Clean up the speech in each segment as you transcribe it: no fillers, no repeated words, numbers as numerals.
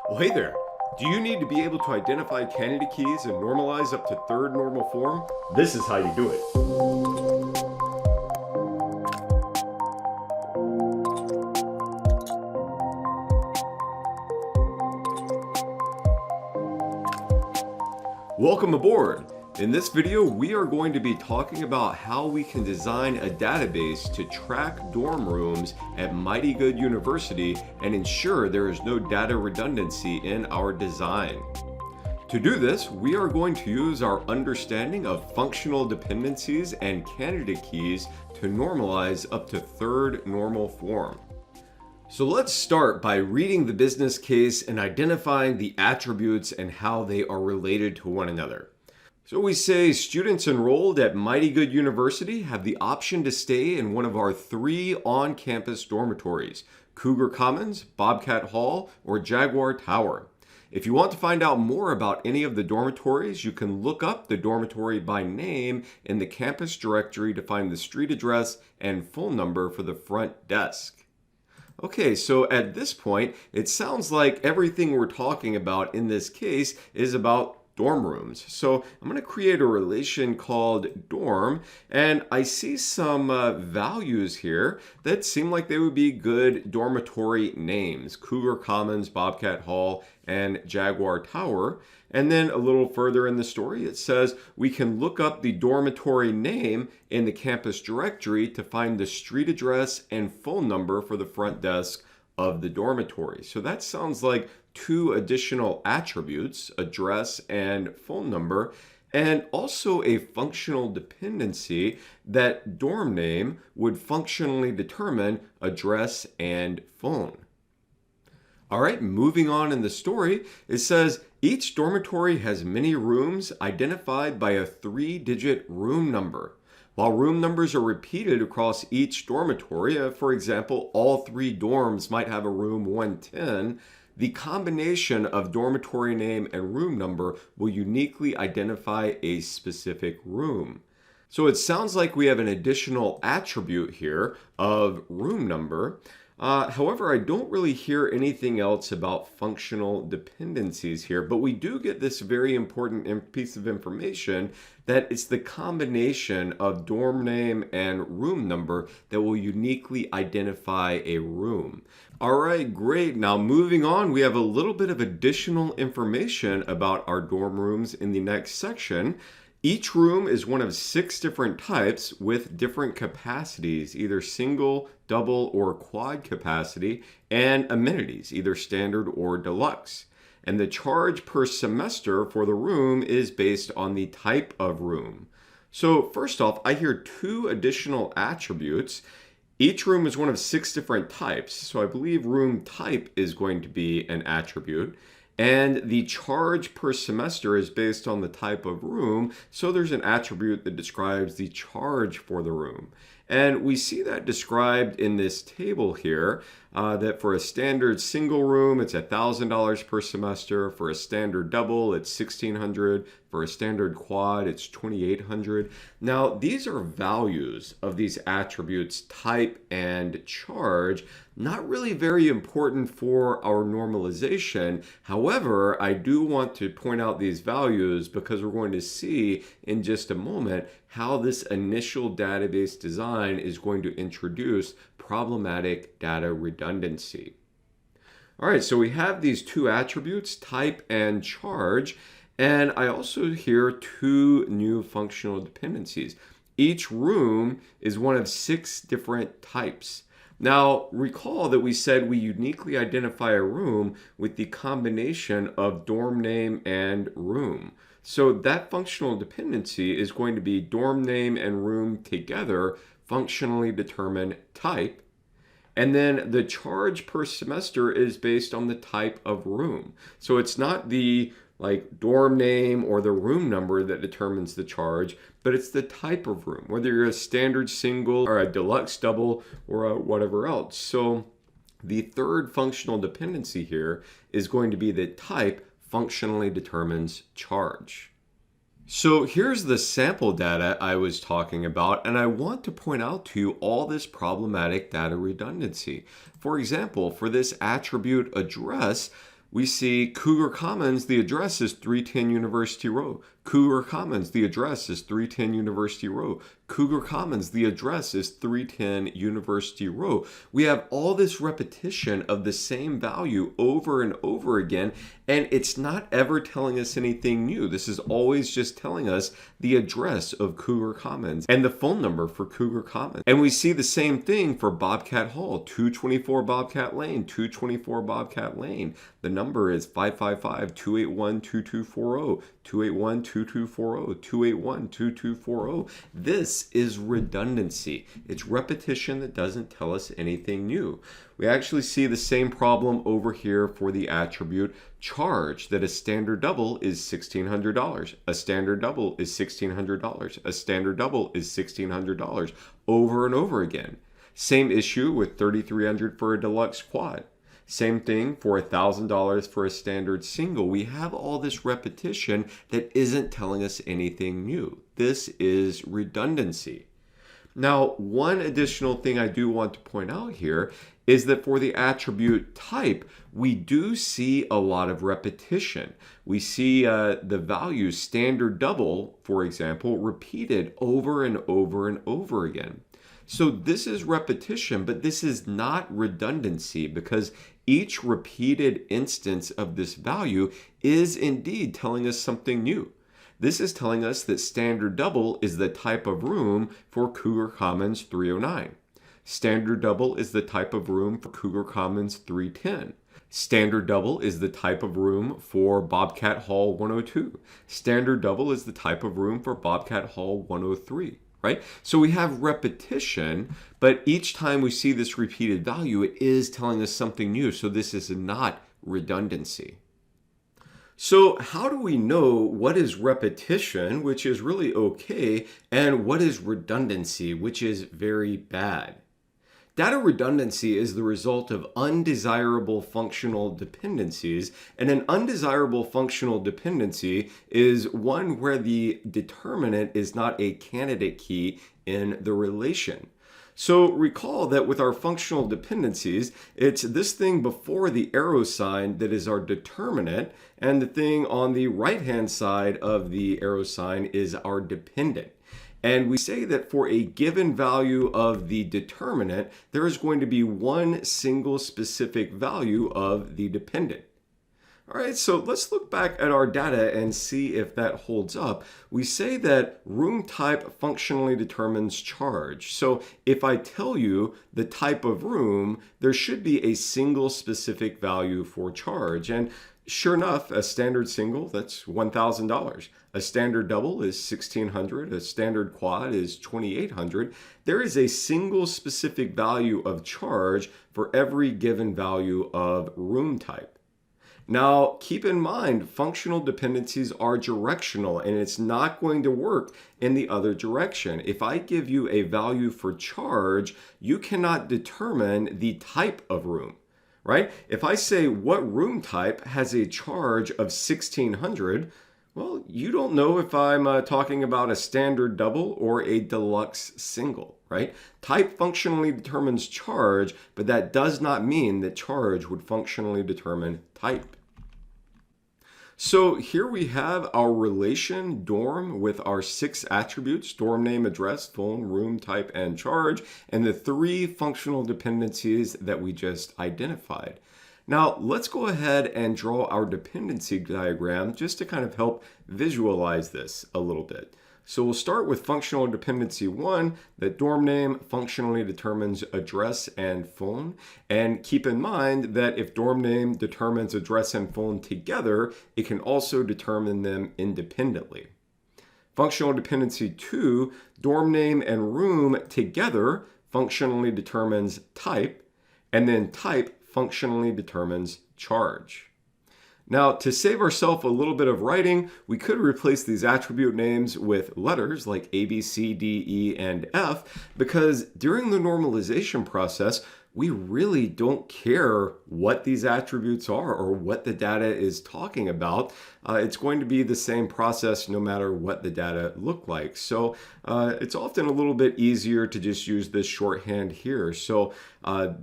Well, hey there. Do you need to be able to identify candidate keys and normalize up to third normal form? This is how you do it. Welcome aboard. In this video, we are going to be talking about how we can design a database to track dorm rooms at Mighty Good University and ensure there is no data redundancy in our design. To do this, we are going to use our understanding of functional dependencies and candidate keys to normalize up to third normal form. So let's start by reading the business case and identifying the attributes and how they are related to one another. So we say students enrolled at Mighty Good University have the option to stay in one of our 3 on-campus dormitories, Cougar Commons, Bobcat Hall, or Jaguar Tower. If you want to find out more about any of the dormitories, you can look up the dormitory by name in the campus directory to find the street address and phone number for the front desk. Okay, so at this point, it sounds like everything we're talking about in this case is about dorm rooms. So I'm going to create a relation called dorm, and I see some values here that seem like they would be good dormitory names: Cougar Commons, Bobcat Hall, and Jaguar Tower. And then a little further in the story, it says we can look up the dormitory name in the campus directory to find the street address and phone number for the front desk of the dormitory. So that sounds like 2 additional attributes, address and phone number, and also a functional dependency that dorm name would functionally determine address and phone. All right, moving on in the story, it says each dormitory has many rooms identified by a 3-digit room number. While room numbers are repeated across each dormitory, for example, all 3 dorms might have a room 110, the combination of dormitory name and room number will uniquely identify a specific room. So it sounds like we have an additional attribute here of room number. However, I don't really hear anything else about functional dependencies here, but we do get this very important piece of information that it's the combination of dorm name and room number that will uniquely identify a room. All right, great. Now moving on, we have a little bit of additional information about our dorm rooms in the next section. Each room is one of 6 different types with different capacities, either single, double, or quad capacity, and amenities, either standard or deluxe. And the charge per semester for the room is based on the type of room. So first off, I hear 2 additional attributes. Each room is one of 6 different types, so I believe room type is going to be an attribute. And the charge per semester is based on the type of room, so there's an attribute that describes the charge for the room. And we see that described in this table here, that for a standard single room, it's $1,000 per semester. For a standard double, it's $1,600. For a standard quad, it's $2,800. Now, these are values of these attributes, type and charge, not really very important for our normalization. However, I do want to point out these values because we're going to see in just a moment how this initial database design is going to introduce problematic data redundancy. All right, so we have these 2 attributes, type and charge, and I also hear 2 new functional dependencies. Each room is one of 6 different types. Now, recall that we said we uniquely identify a room with the combination of dorm name and room. So that functional dependency is going to be dorm name and room together functionally determine type. And then the charge per semester is based on the type of room. So it's not the dorm name or the room number that determines the charge, but it's the type of room, whether you're a standard single or a deluxe double or whatever else. So the third functional dependency here is going to be that type functionally determines charge. So here's the sample data I was talking about, and I want to point out to you all this problematic data redundancy. For example, for this attribute address, We see Cougar Commons, the address is 310 University Row. Cougar Commons, the address is 310 University Row. Cougar Commons, the address is 310 University Row. We have all this repetition of the same value over and over again, and it's not ever telling us anything new. This is always just telling us the address of Cougar Commons and the phone number for Cougar Commons. And we see the same thing for Bobcat Hall, 224 Bobcat Lane, 224 Bobcat Lane. The number is 555-281-2240, 281-2240, 281-2240. This is redundancy. It's repetition that doesn't tell us anything new. We actually see the same problem over here for the attribute charge, that a standard double is $1,600. A standard double is $1,600. A standard double is $1,600 over and over again. Same issue with $3,300 for a deluxe quad. Same thing for $1,000 for a standard single. We have all this repetition that isn't telling us anything new. This is redundancy. Now, one additional thing I do want to point out here is that for the attribute type, we do see a lot of repetition. We see the value standard double, for example, repeated over and over and over again. So this is repetition, but this is not redundancy, because each repeated instance of this value is indeed telling us something new. This is telling us that standard double is the type of room for Cougar Commons 309. Standard double is the type of room for Cougar Commons 310. Standard double is the type of room for Bobcat Hall 102. Standard double is the type of room for Bobcat Hall 103. Right? So we have repetition, but each time we see this repeated value, it is telling us something new. So this is not redundancy. So how do we know what is repetition, which is really okay, and what is redundancy, which is very bad? Data redundancy is the result of undesirable functional dependencies, and an undesirable functional dependency is one where the determinant is not a candidate key in the relation. So recall that with our functional dependencies, it's this thing before the arrow sign that is our determinant, and the thing on the right-hand side of the arrow sign is our dependent. And we say that for a given value of the determinant, there is going to be one single specific value of the dependent. All right, so let's look back at our data and see if that holds up. We say that room type functionally determines charge. So if I tell you the type of room, there should be a single specific value for charge. And sure enough, a standard single, that's $1,000. A standard double is $1,600. A standard quad is $2,800. There is a single specific value of charge for every given value of room type. Now, keep in mind, functional dependencies are directional, and it's not going to work in the other direction. If I give you a value for charge, you cannot determine the type of room. Right? If I say what room type has a charge of $1,600, well, you don't know if I'm talking about a standard double or a deluxe single, right? Type functionally determines charge, but that does not mean that charge would functionally determine type. So here we have our relation dorm with our 6 attributes: dorm name, address, phone, room type, and charge, and the 3 functional dependencies that we just identified. Now let's go ahead and draw our dependency diagram just to kind of help visualize this a little bit. So we'll start with functional dependency 1, that dorm name functionally determines address and phone. And keep in mind that if dorm name determines address and phone together, it can also determine them independently. Functional dependency 2, dorm name and room together functionally determines type, and then type functionally determines charge. Now, to save ourselves a little bit of writing, we could replace these attribute names with letters like A, B, C, D, E, and F, because during the normalization process, we really don't care what these attributes are or what the data is talking about. It's going to be the same process no matter what the data look like. So it's often a little bit easier to just use this shorthand here. So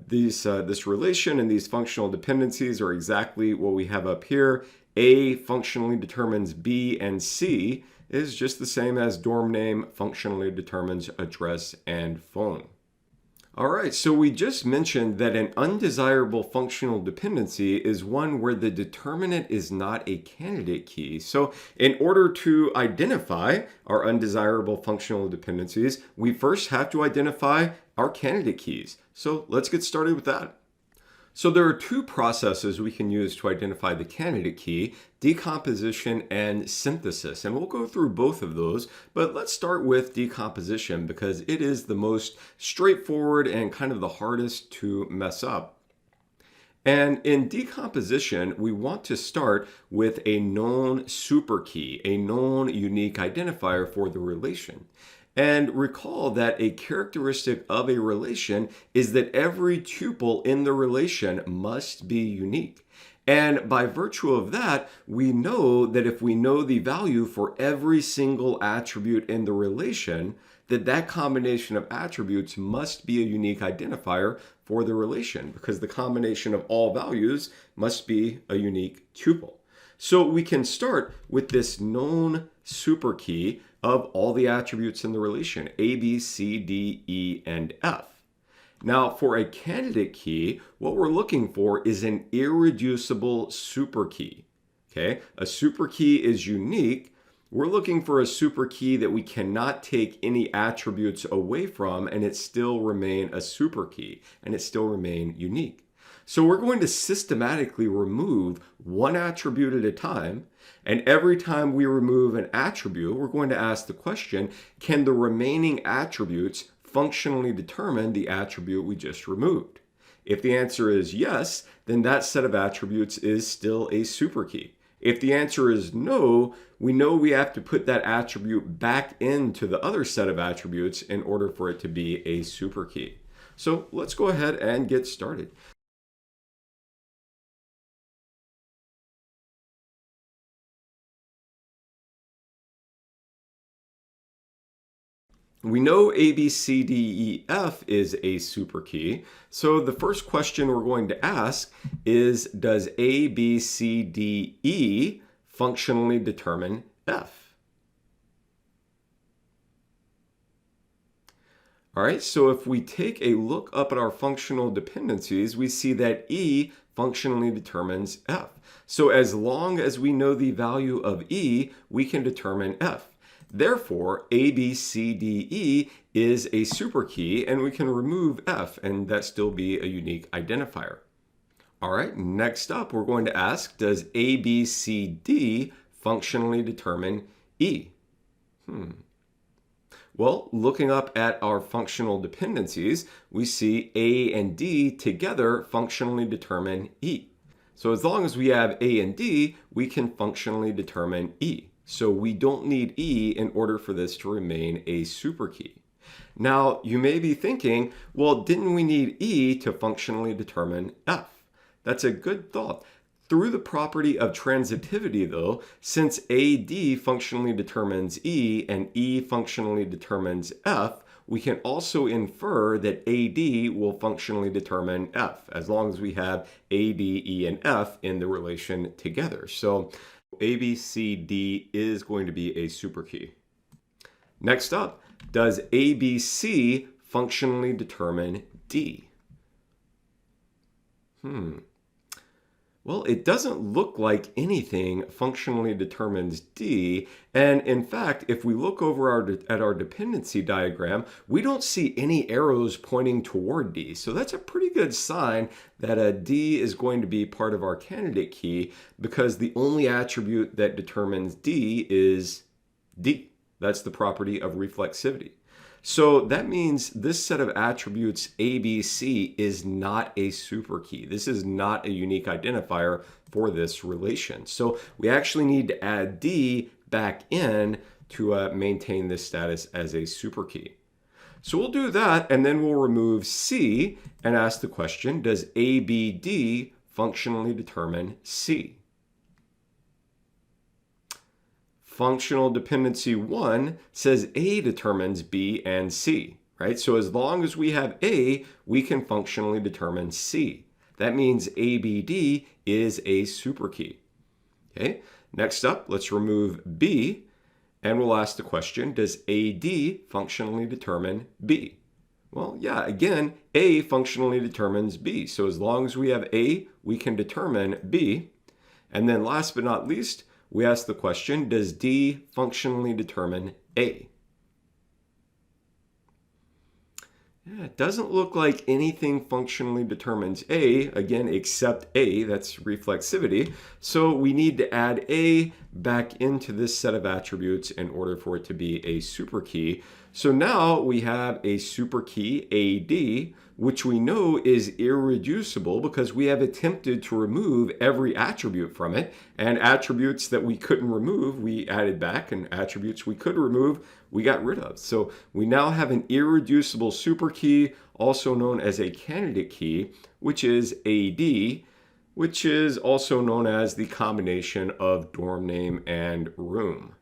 this relation and these functional dependencies are exactly what we have up here. A functionally determines B, and C is just the same as dorm name functionally determines address and phone. All right, so we just mentioned that an undesirable functional dependency is one where the determinant is not a candidate key. So in order to identify our undesirable functional dependencies, we first have to identify our candidate keys. So let's get started with that. So there are two processes we can use to identify the candidate key: decomposition and synthesis. And we'll go through both of those, but let's start with decomposition because it is the most straightforward and kind of the hardest to mess up. And in decomposition, we want to start with a known superkey, a known unique identifier for the relation. And recall that a characteristic of a relation is that every tuple in the relation must be unique. And by virtue of that, we know that if we know the value for every single attribute in the relation, that combination of attributes must be a unique identifier for the relation, because the combination of all values must be a unique tuple. So we can start with this known superkey of all the attributes in the relation, A, B, C, D, E, and F. Now, for a candidate key, what we're looking for is an irreducible superkey. Okay, a superkey is unique. We're looking for a superkey that we cannot take any attributes away from and it still remain a superkey and it still remain unique. So we're going to systematically remove one attribute at a time, and every time we remove an attribute, we're going to ask the question, can the remaining attributes functionally determine the attribute we just removed? If the answer is yes, then that set of attributes is still a superkey. If the answer is no, we know we have to put that attribute back into the other set of attributes in order for it to be a superkey. So let's go ahead and get started. We know A, B, C, D, E, F is a superkey. So the first question we're going to ask is, does A, B, C, D, E functionally determine F? All right, so if we take a look up at our functional dependencies, we see that E functionally determines F. So as long as we know the value of E, we can determine F. Therefore, A, B, C, D, E is a superkey, and we can remove F, and that still be a unique identifier. All right, next up, we're going to ask, does A, B, C, D functionally determine E? Well, looking up at our functional dependencies, we see A and D together functionally determine E. So as long as we have A and D, we can functionally determine E. So we don't need E in order for this to remain a superkey. Now, you may be thinking, well, didn't we need E to functionally determine F? That's a good thought. Through the property of transitivity, though, since AD functionally determines E and E functionally determines F, we can also infer that AD will functionally determine F, as long as we have AD, E, and F in the relation together. So A, B, C, D is going to be a superkey. Next up, does ABC functionally determine D? Well, it doesn't look like anything functionally determines D. And in fact, if we look over at our dependency diagram, we don't see any arrows pointing toward D. So that's a pretty good sign that a D is going to be part of our candidate key, because the only attribute that determines D is D. That's the property of reflexivity. So that means this set of attributes ABC is not a superkey. This is not a unique identifier for this relation. So we actually need to add D back in to maintain this status as a superkey. So we'll do that, and then we'll remove C and ask the question, does ABD functionally determine C? Functional dependency 1 says A determines B and C, right? So as long as we have A, we can functionally determine C. That means ABD is a superkey. Okay, next up, let's remove B, and we'll ask the question, does AD functionally determine B? Well, yeah, again, A functionally determines B. So as long as we have A, we can determine B. And then last but not least, we ask the question, does D functionally determine A? Yeah, it doesn't look like anything functionally determines A, again, except A, that's reflexivity. So we need to add A back into this set of attributes in order for it to be a superkey. So now we have a superkey AD, which we know is irreducible because we have attempted to remove every attribute from it, and attributes that we couldn't remove, we added back, and attributes we could remove, we got rid of. So we now have an irreducible superkey, also known as a candidate key, which is AD, which is also known as the combination of dorm name and room.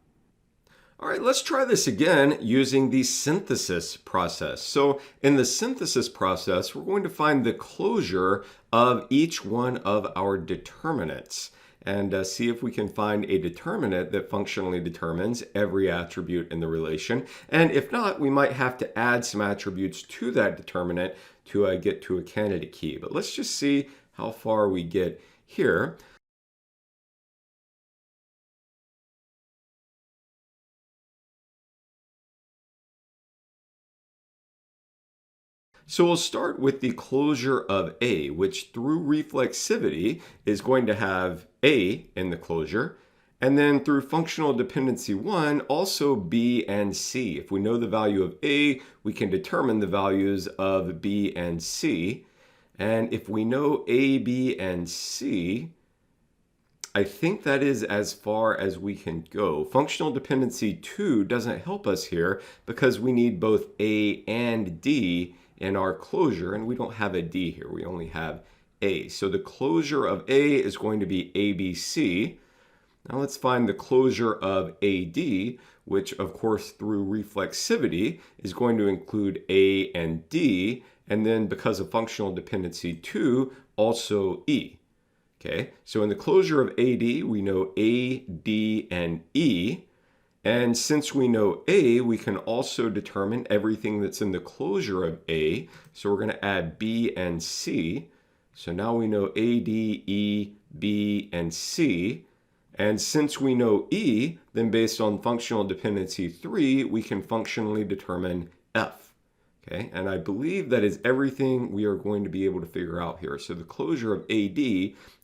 All right, let's try this again using the synthesis process. So in the synthesis process, we're going to find the closure of each one of our determinants and see if we can find a determinant that functionally determines every attribute in the relation. And if not, we might have to add some attributes to that determinant to get to a candidate key. But let's just see how far we get here. So we'll start with the closure of A, which through reflexivity is going to have A in the closure. And then through functional dependency 1, also B and C. If we know the value of A, we can determine the values of B and C. And if we know A, B, and C, I think that is as far as we can go. Functional dependency 2 doesn't help us here because we need both A and D in our closure, and we don't have a D here. We only have A. So the closure of A is going to be ABC. Now let's find the closure of AD, which of course through reflexivity is going to include A and D, and then because of functional dependency 2, also E. Okay, so in the closure of AD, we know A, D, and E. And since we know A, we can also determine everything that's in the closure of A. So we're going to add B and C. So now we know A, D, E, B, and C. And since we know E, then based on functional dependency 3, we can functionally determine F. Okay, and I believe that is everything we are going to be able to figure out here. So the closure of AD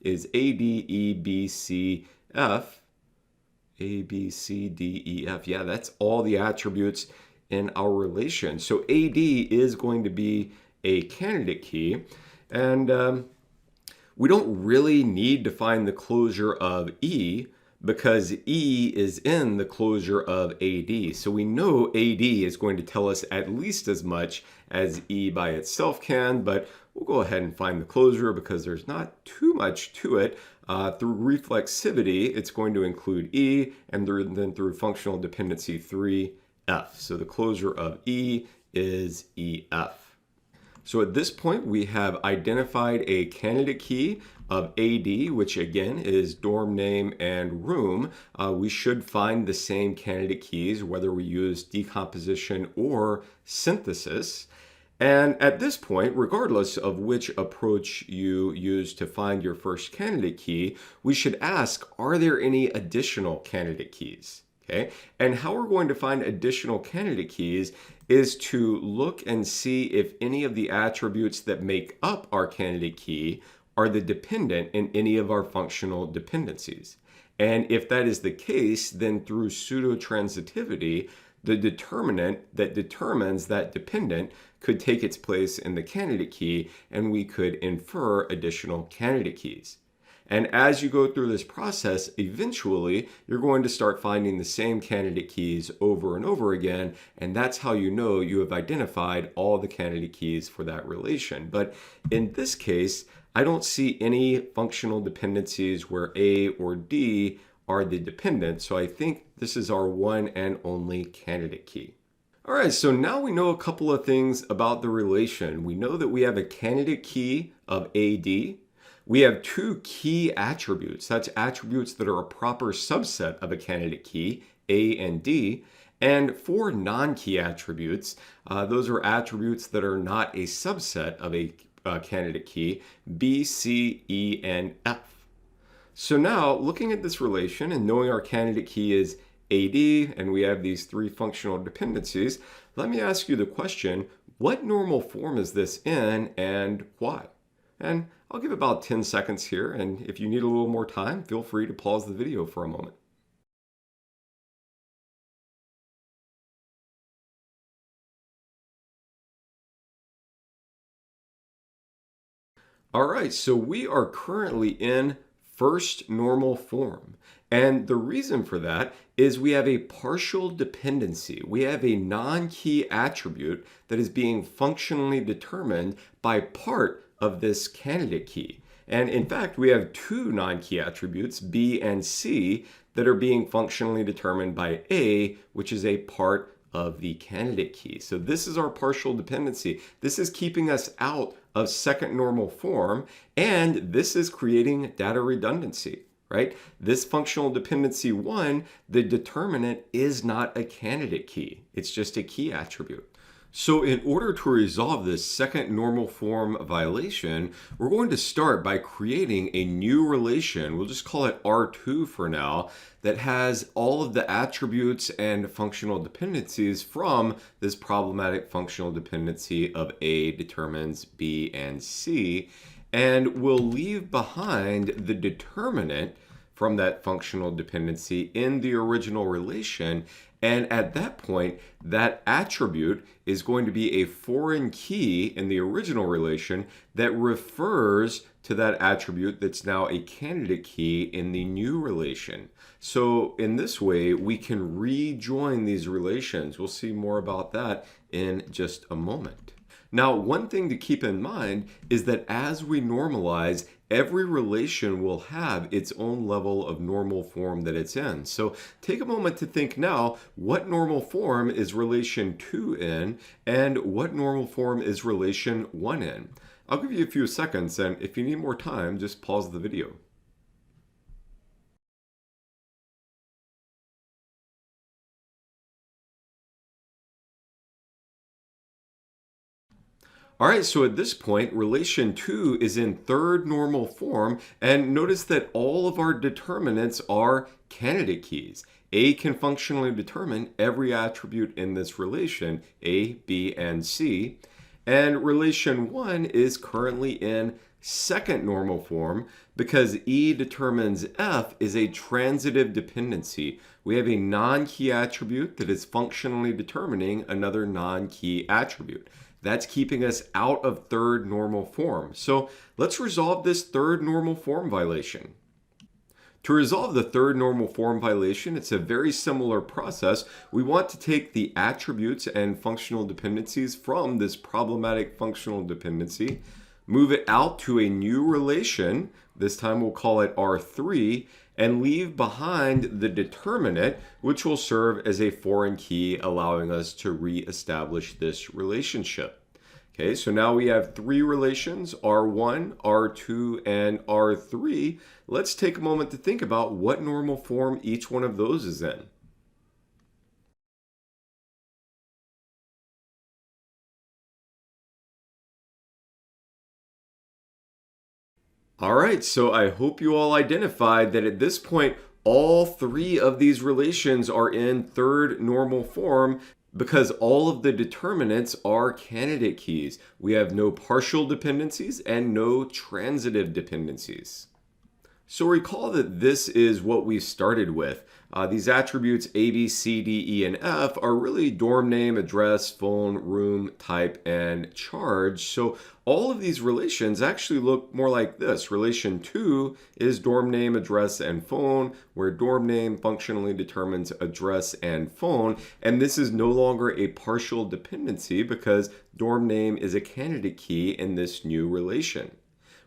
is A, D, E, B, C, F. A, B, C, D, E, F. Yeah, that's all the attributes in our relation. So AD is going to be a candidate key. And we don't really need to find the closure of E because E is in the closure of AD. So we know AD is going to tell us at least as much as E by itself can, but we'll go ahead and find the closure because there's not too much to it. Through reflexivity, it's going to include E, and then through functional dependency 3, F. So the closure of E is EF. So at this point, we have identified a candidate key of AD, which again is dorm name and room. We should find the same candidate keys, whether we use decomposition or synthesis. And at this point, regardless of which approach you use to find your first candidate key, we should ask, are there any additional candidate keys? Okay, and how we're going to find additional candidate keys is to look and see if any of the attributes that make up our candidate key are the dependent in any of our functional dependencies. And if that is the case, then through pseudo-transitivity, the determinant that determines that dependent could take its place in the candidate key, and we could infer additional candidate keys. And as you go through this process, eventually you're going to start finding the same candidate keys over and over again. And that's how you know you have identified all the candidate keys for that relation. But in this case, I don't see any functional dependencies where A or D are the dependent. So I think this is our one and only candidate key. All right, so now we know a couple of things about the relation. We know that we have a candidate key of AD. We have two key attributes. That's attributes that are a proper subset of a candidate key, A and D. And four non-key attributes. Those are attributes that are not a subset of a candidate key, B, C, E, and F. So now, looking at this relation and knowing our candidate key is AD, and we have these three functional dependencies, let me ask you the question, what normal form is this in and why? And I'll give about 10 seconds here, and if you need a little more time, feel free to pause the video for a moment. All right, so we are currently in first normal form. And the reason for that is we have a partial dependency. We have a non-key attribute that is being functionally determined by part of this candidate key. And in fact, we have two non-key attributes, B and C, that are being functionally determined by A, which is a part of the candidate key. So this is our partial dependency. This is keeping us out of second normal form, and this is creating data redundancy, right? This functional dependency 1, the determinant is not a candidate key. It's just a key attribute. So in order to resolve this second normal form violation, we're going to start by creating a new relation. We'll just call it R2 for now, that has all of the attributes and functional dependencies from this problematic functional dependency of A determines B and C. And we'll leave behind the determinant from that functional dependency in the original relation. And at that point, that attribute is going to be a foreign key in the original relation that refers to that attribute that's now a candidate key in the new relation. So in this way, we can rejoin these relations. We'll see more about that in just a moment. Now, one thing to keep in mind is that as we normalize, every relation will have its own level of normal form that it's in. So take a moment to think now, what normal form is relation 2 in, and what normal form is relation 1 in? I'll give you a few seconds, and if you need more time, just pause the video. All right, so at this point, relation 2 is in third normal form, and notice that all of our determinants are candidate keys. A can functionally determine every attribute in this relation, A, B, and C. And relation 1 is currently in second normal form because E determines F is a transitive dependency. We have a non-key attribute that is functionally determining another non-key attribute. That's keeping us out of third normal form. So let's resolve this third normal form violation. To resolve the third normal form violation, it's a very similar process. We want to take the attributes and functional dependencies from this problematic functional dependency, move it out to a new relation, this time we'll call it R3, and leave behind the determinant, which will serve as a foreign key, allowing us to reestablish this relationship. Okay, so now we have three relations, R1, R2, and R3. Let's take a moment to think about what normal form each one of those is in. All right, so I hope you all identified that at this point, all three of these relations are in third normal form because all of the determinants are candidate keys. We have no partial dependencies and no transitive dependencies. So recall that this is what we started with. These attributes A, B, C, D, E, and F are really dorm name, address, phone, room, type, and charge. So all of these relations actually look more like this. Relation 2 is dorm name, address, and phone, where dorm name functionally determines address and phone. And this is no longer a partial dependency because dorm name is a candidate key in this new relation.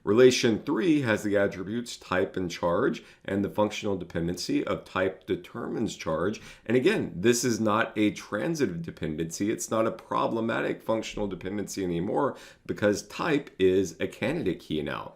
Relation 3 has the attributes type and charge, and the functional dependency of type determines charge. And again, this is not a transitive dependency. It's not a problematic functional dependency anymore because type is a candidate key now.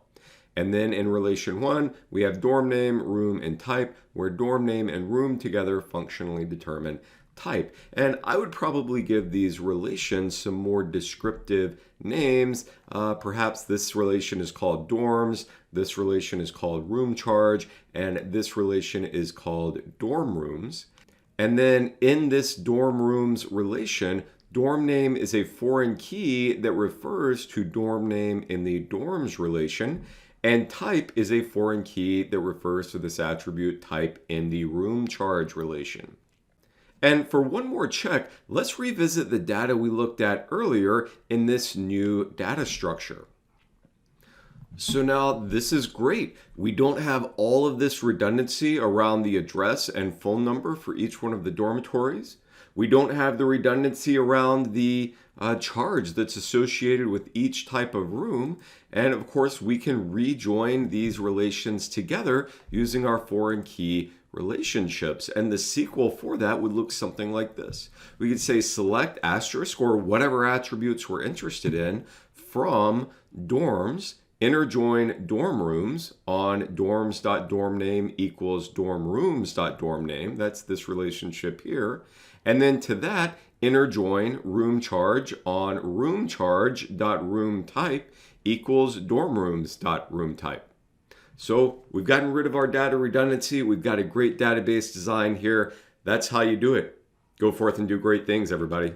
And then in relation 1, we have dorm name, room, and type, where dorm name and room together functionally determine type. And I would probably give these relations some more descriptive names. Perhaps this relation is called dorms, this relation is called room charge, and this relation is called dorm rooms. And then in this dorm rooms relation, dorm name is a foreign key that refers to dorm name in the dorms relation, and type is a foreign key that refers to this attribute type in the room charge relation. And for one more check, let's revisit the data we looked at earlier in this new data structure. So now this is great. We don't have all of this redundancy around the address and phone number for each one of the dormitories. We don't have the redundancy around the charge that's associated with each type of room. And of course, we can rejoin these relations together using our foreign key relationships. And the sequel for that would look something like this. We could say select asterisk or whatever attributes we're interested in from dorms, inner join dorm rooms on dorms.dormName equals dormrooms.dormName. That's this relationship here. And then to that, inner join room charge on roomcharge.roomType equals dormrooms.roomType. So we've gotten rid of our data redundancy. We've got a great database design here. That's how you do it. Go forth and do great things, everybody.